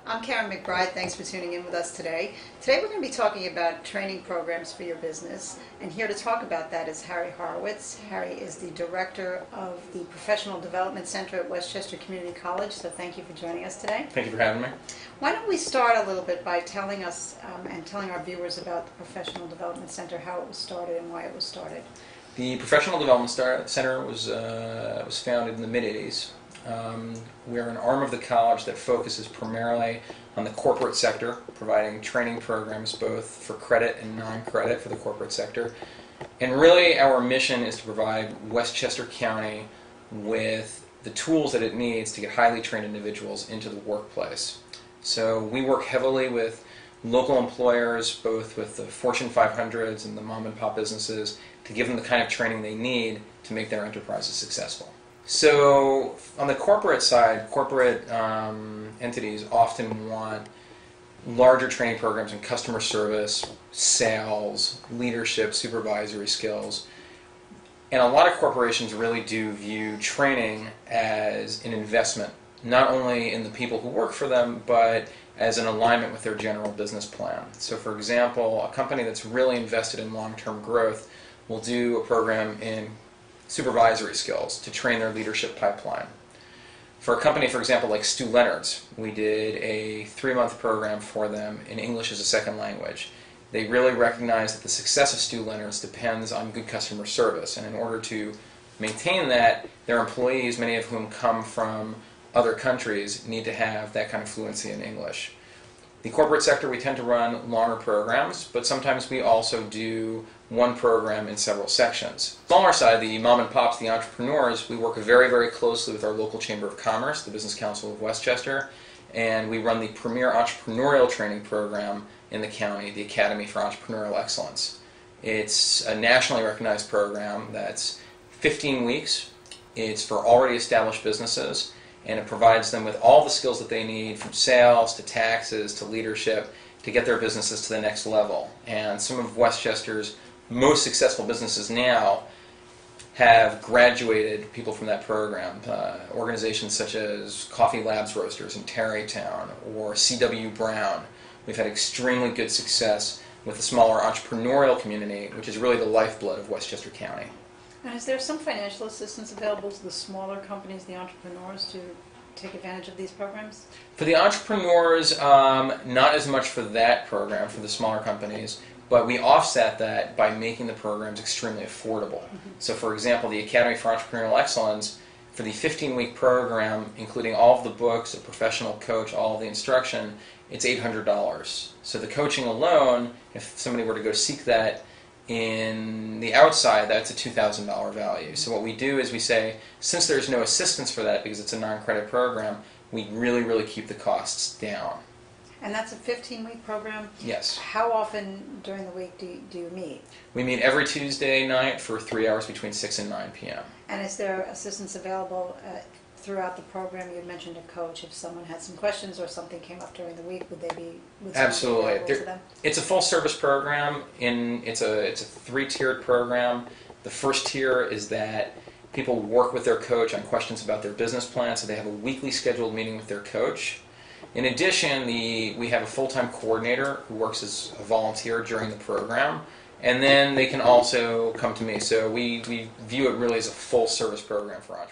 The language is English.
I'm Caryn McBride. Thanks for tuning in with us today. Today we're going to be talking about training programs for your business. And here to talk about that is Harry Horowitz. Harry is the director of the Professional Development Center at Westchester Community College. So thank you for joining us today. Thank you for having me. Why don't we start a little bit by telling us and telling our viewers about the Professional Development Center, how it was started and why it was started. The Professional Development Center was founded in the mid-'80s. We're an arm of the college that focuses primarily on the corporate sector, providing training programs both for credit and non-credit for the corporate sector. And really our mission is to provide Westchester County with the tools that it needs to get highly trained individuals into the workplace. So we work heavily with local employers, both with the Fortune 500s and the mom and pop businesses, to give them the kind of training they need to make their enterprises successful. So on the corporate side, corporate entities often want larger training programs in customer service, sales, leadership, supervisory skills. And a lot of corporations really do view training as an investment, not only in the people who work for them, but as an alignment with their general business plan. So for example, a company that's really invested in long-term growth will do a program in supervisory skills to train their leadership pipeline. For a company, for example, like Stu Leonard's, we did a 3-month program for them in English as a second language. They really recognize that the success of Stu Leonard's depends on good customer service, and in order to maintain that, their employees, many of whom come from other countries, need to have that kind of fluency in English. The corporate sector, we tend to run longer programs, but sometimes we also do one program in several sections. Smaller side, the mom and pops, the entrepreneurs, we work very, very closely with our local Chamber of Commerce, the Business Council of Westchester, and we run the premier entrepreneurial training program in the county, the Academy for Entrepreneurial Excellence. It's a nationally recognized program that's 15 weeks. It's for already established businesses, and it provides them with all the skills that they need, from sales to taxes to leadership, to get their businesses to the next level. And some of Westchester's most successful businesses now have graduated people from that program. Organizations such as Coffee Labs Roasters in Tarrytown or C.W. Brown. We've had extremely good success with the smaller entrepreneurial community, which is really the lifeblood of Westchester County. And is there some financial assistance available to the smaller companies, the entrepreneurs, to take advantage of these programs? For the entrepreneurs, not as much for that program, for the smaller companies, but we offset that by making the programs extremely affordable. So for example, the Academy for Entrepreneurial Excellence, for the 15-week program, including all of the books, a professional coach, all of the instruction, it's $800. So the coaching alone, if somebody were to go seek that in the outside, that's a $2,000 value. So what we do is we say, since there's no assistance for that because it's a non-credit program, we really keep the costs down. And that's a 15-week program? Yes. How often during the week do you meet? We meet every Tuesday night for 3 hours between 6 and 9 p.m. And is there assistance available throughout the program? You mentioned a coach. If someone had some questions or something came up during the week, would they be Absolutely. to them? It's a full-service program. It's a 3-tiered program. The first tier is that people work with their coach on questions about their business plan, so they have a weekly scheduled meeting with their coach. In addition, we have a full-time coordinator who works as a volunteer during the program, and then they can also come to me. So we view it really as a full-service program for entrepreneurs.